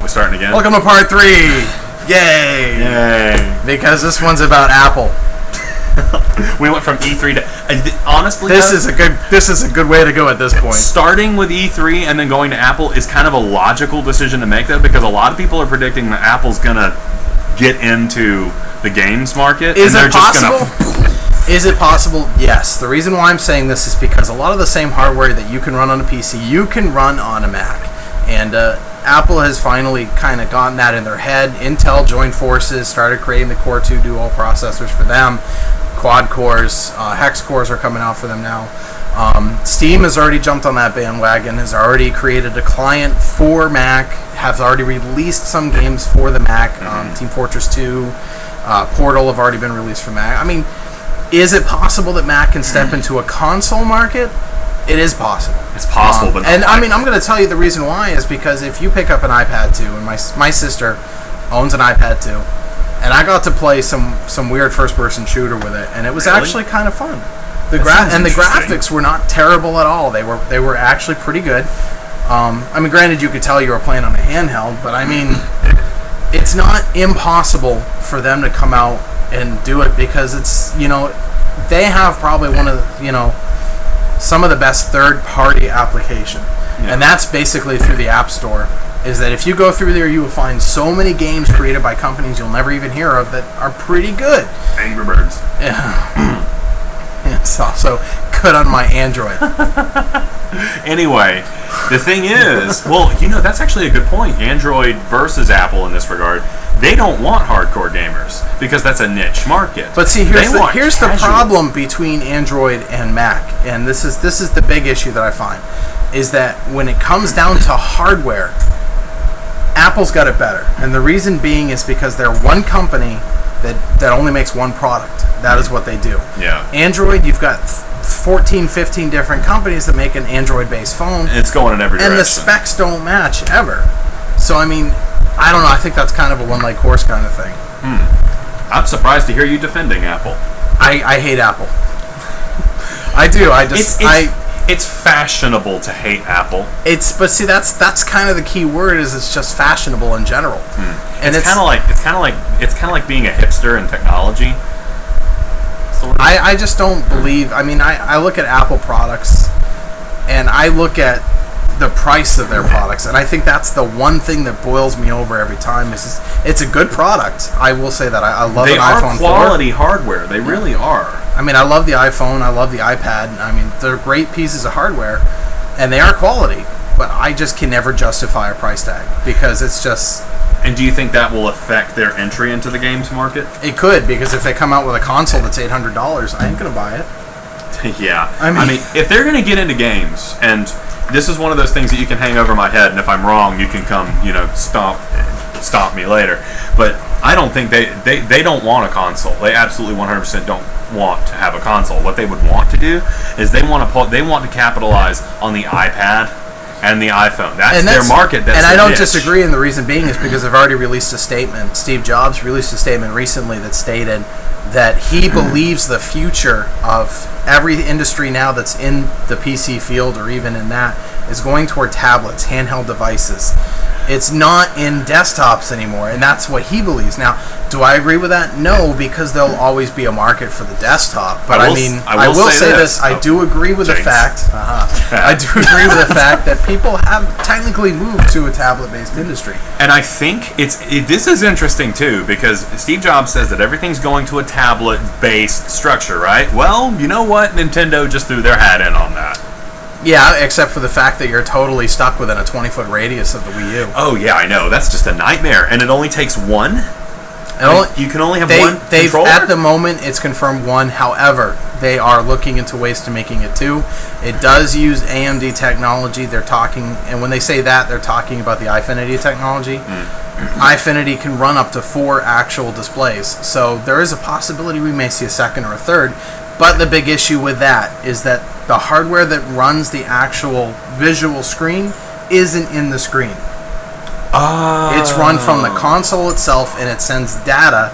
We're starting again. Welcome to part 3. Yay! Yay! Because this one's about Apple. We went from E3 to honestly, this is a good way to go at this point. Starting with E3 and then going to Apple is kind of a logical decision to make, though, because a lot of people are predicting that Apple's gonna get into the games market. Is it possible? Is it possible? Yes. The reason why I'm saying this is because a lot of the same hardware that you can run on a PC, you can run on a Mac, and Apple has finally kind of gotten that in their head. Intel joined forces, started creating the Core 2 dual processors for them. Quad cores, hex cores are coming out for them now. Steam has already jumped on that bandwagon, has already created a client for Mac, has already released some games for the Mac. Team Fortress 2, Portal have already been released for Mac. I mean, is it possible that Mac can step into a console market? It is possible. It's possible, but not and I mean, I'm going to tell you the reason why is because if you pick up an iPad 2, and my sister owns an iPad 2, and I got to play some weird first-person shooter with it, and it was actually kind of fun. The graphics were not terrible at all. They were actually pretty good. I mean, granted, you could tell you were playing on a handheld, but I mean, it's not impossible for them to come out and do it because it's, they have probably one of the, some of the best third-party application, and that's basically through the App Store. Is that if you go through there, you will find so many games created by companies you'll never even hear of that are pretty good. Angry Birds. It's also good on my Android. Anyway, the thing is, well, that's actually a good point. Android versus Apple in this regard. They don't want hardcore gamers because that's a niche market. But see, here's the problem between Android and Mac, and this is the big issue that I find, is that when it comes down to hardware, Apple's got it better, and the reason being is because they're one company that only makes one product. That is what they do. Yeah. Android, you've got 14, 15 different companies that make an Android-based phone. It's going in every direction. And the specs don't match ever. So, I mean, I don't know. I think that's kind of a one-leg horse kind of thing. I'm surprised to hear you defending Apple. I hate Apple. I do. It's fashionable to hate Apple. But see, that's kind of the key word. Is it's just fashionable in general. And it's kind of like being a hipster in technology. Sort of. I just don't believe. I mean, I look at Apple products, and I look at the price of their products, and I think that's the one thing that boils me over every time. Is it's a good product. I will say that I love an iPhone 4. They are quality hardware. They really are. I mean, I love the iPhone. I love the iPad. I mean, they're great pieces of hardware, and they are quality. But I just can never justify a price tag because it's just. And do you think that will affect their entry into the games market? It could, because if they come out with a console that's $800, I ain't gonna buy it. Yeah. I mean, if they're gonna get into games, and this is one of those things that you can hang over my head, and if I'm wrong, you can come, stomp me later. But I don't think they don't want a console. They absolutely 100% don't want to have a console. What they would want to do is they want to capitalize on the iPad and the iPhone. That's their market. That's and I don't niche. disagree. And the reason being is because they've already released a statement. Steve Jobs released a statement recently that stated that he believes the future of every industry now that's in the PC field or even in that is going toward tablets, handheld devices. It's not in desktops anymore, and that's what he believes. Now, do I agree with that? No, because there'll always be a market for the desktop. But I will say this. I do agree with the fact. I do agree with the fact that people have technically moved to a tablet-based industry. And I think this is interesting too, because Steve Jobs says that everything's going to a tablet-based structure, right? Well, you know what? Nintendo just threw their hat in on that. Yeah, except for the fact that you're totally stuck within a 20-foot radius of the Wii U. Oh, yeah, I know. That's just a nightmare. And it only takes one? You can only have one controller? At the moment, it's confirmed one. However, they are looking into ways to making it two. It does use AMD technology. They're talking, and when they say that, they're talking about the iFinity technology. iFinity can run up to 4 actual displays. So there is a possibility we may see a second or a third. But the big issue with that is that the hardware that runs the actual visual screen isn't in the screen. It's run from the console itself, and it sends data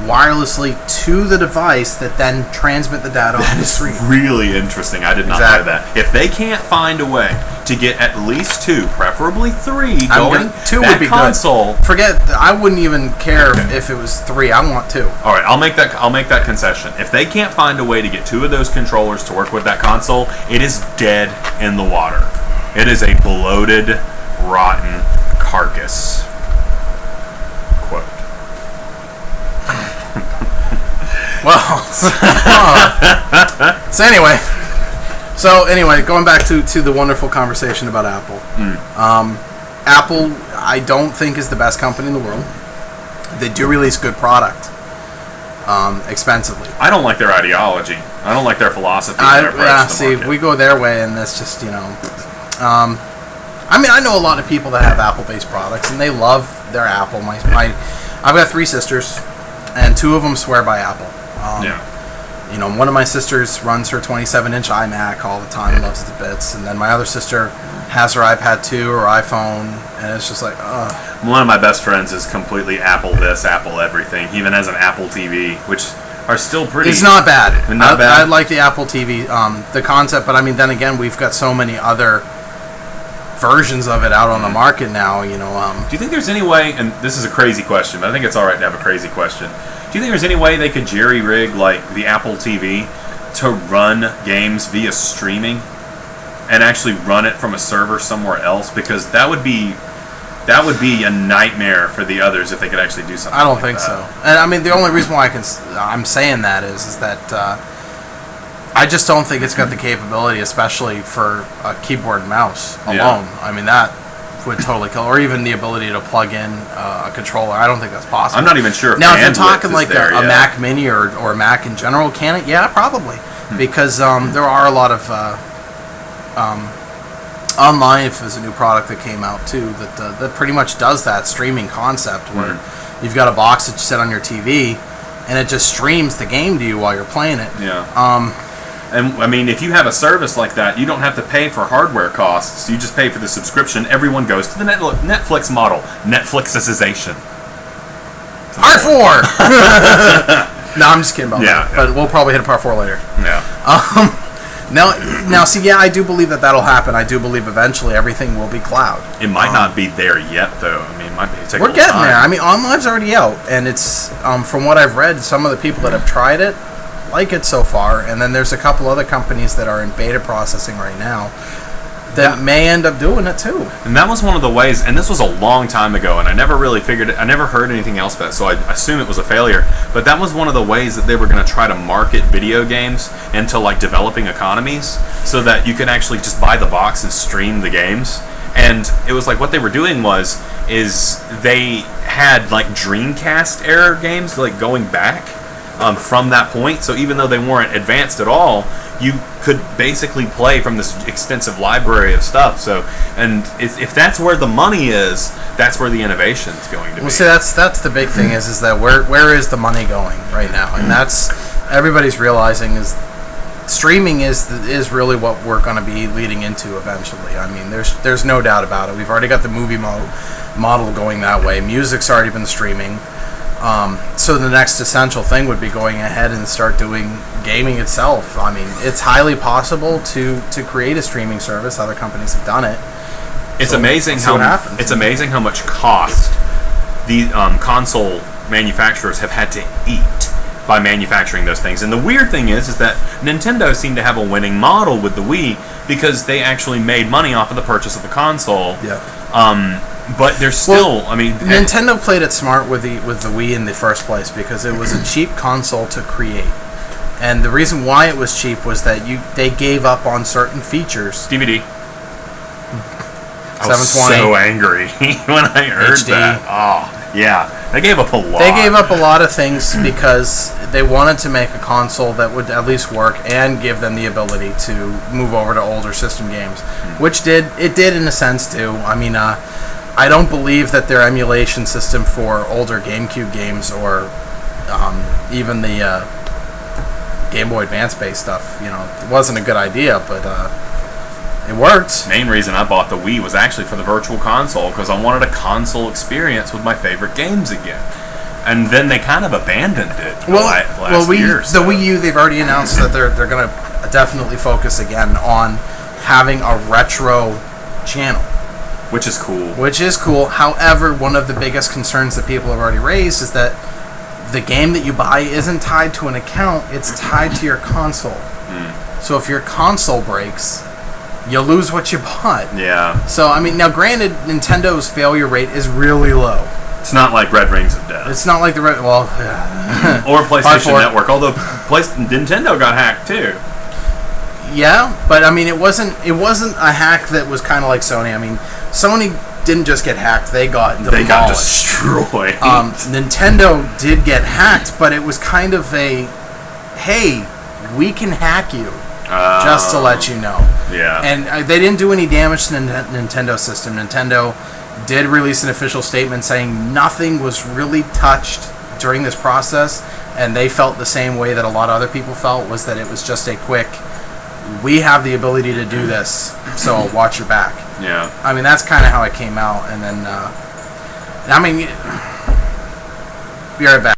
wirelessly to the device that then transmit the data on the screen. Really interesting. I did not know that. If they can't find a way to get at least 2, preferably 3, going 2 that would be console. Good. Forget. I wouldn't even care if it was 3. I want 2. All right, I'll make that concession. If they can't find a way to get 2 of those controllers to work with that console, it is dead in the water. It is a bloated, rotten carcass. Quote. Well, so anyway, going back to the wonderful conversation about Apple. Apple, I don't think is the best company in the world. They do release good product, expensively. I don't like their ideology. I don't like their philosophy. Their approach to the market. We go their way, and that's just I mean, I know a lot of people that have Apple-based products, and they love their Apple. I've got 3 sisters, and 2 of them swear by Apple. You know, one of my sisters runs her 27-inch iMac all the time, loves it to bits, and then my other sister has her iPad 2 or iPhone, and it's just like, ugh. One of my best friends is completely Apple this, Apple everything. He even has an Apple TV, which are still pretty... It's not bad. Not bad. I like the Apple TV, the concept, but I mean, then again, we've got so many other versions of it out on the market now, you know. Do you think there's any way, and this is a crazy question, but I think it's alright to have a crazy question. Do you think there's any way they could jerry-rig, like, the Apple TV to run games via streaming and actually run it from a server somewhere else? Because that would be a nightmare for the others if they could actually do something. I don't think so. And I mean, the only reason why I'm saying that is that I just don't think it's got the capability, especially for a keyboard and mouse alone. Yeah. I mean, that would totally kill, or even the ability to plug in a controller. I don't think that's possible. I'm not even sure if now, if you're talking like a Mac Mini or a Mac in general, can it? Yeah, probably. Because there are a lot of OnLive is a new product that came out too that pretty much does that streaming concept where you've got a box that you set on your TV and it just streams the game to you while you're playing it. Yeah. And I mean, if you have a service like that, you don't have to pay for hardware costs. You just pay for the subscription. Everyone goes to the Netflix model. Netflixization. Part 4! No, I'm just kidding about that. But we'll probably hit a part 4 later. Yeah. Now, see, yeah, I do believe that'll happen. I do believe eventually everything will be cloud. It might not be there yet, though. I mean, it might be taking We're getting there. I mean, OnLive's already out, and it's from what I've read, some of the people that have tried it like it so far, and then there's a couple other companies that are in beta processing right now that may end up doing it too. And that was one of the ways, and this was a long time ago, and I never really figured it, I never heard anything else about it, so I assume it was a failure, but that was one of the ways that they were going to try to market video games into like developing economies so that you could actually just buy the box and stream the games. And it was like what they were doing is they had like Dreamcast era games like going back from that point, so even though they weren't advanced at all, you could basically play from this extensive library of stuff. So, and if that's where the money is, that's where the innovation is going to be. Well, see, that's the big thing is that where is the money going right now, and that's everybody's realizing is streaming is really what we're going to be leading into eventually. I mean, there's no doubt about it. We've already got the movie model going that way. Music's already been streaming. So the next essential thing would be going ahead and start doing gaming itself. I mean, it's highly possible to create a streaming service. Other companies have done it. It's amazing how much cost the console manufacturers have had to eat by manufacturing those things. And the weird thing is that Nintendo seemed to have a winning model with the Wii because they actually made money off of the purchase of the console. Yeah. But there's still, I mean... Nintendo played it smart with the Wii in the first place because it was a cheap console to create. And the reason why it was cheap was that they gave up on certain features. DVD. I was so angry when I heard HD. that. Oh, yeah. They gave up a lot. They gave up a lot of things because they wanted to make a console that would at least work and give them the ability to move over to older system games, which it did in a sense too. I mean, I don't believe that their emulation system for older GameCube games or even the Game Boy Advance-based stuff, it wasn't a good idea, but it worked. Main reason I bought the Wii was actually for the Virtual Console because I wanted a console experience with my favorite games again. and then they kind of abandoned it. Well, So. the Wii U, they've already announced that they're going to definitely focus again on having a retro channel, which is cool. However, one of the biggest concerns that people have already raised is that the game that you buy isn't tied to an account; it's tied to your console. So if your console breaks, you lose what you bought. Yeah. So I mean, now granted, Nintendo's failure rate is really low. It's not like Red Rings of Death. It's not like the or PlayStation Network, although Nintendo got hacked too. Yeah, but I mean, it wasn't a hack that was kind of like Sony. I mean, Sony didn't just get hacked; they got destroyed. Nintendo did get hacked, but it was kind of a, hey, we can hack you, just to let you know. Yeah. And they didn't do any damage to the Nintendo system. Nintendo did release an official statement saying nothing was really touched during this process, and they felt the same way that a lot of other people felt, was that it was just a quick, we have the ability to do this, so watch your back. Yeah. I mean, that's kind of how it came out, and then, I mean, be right back.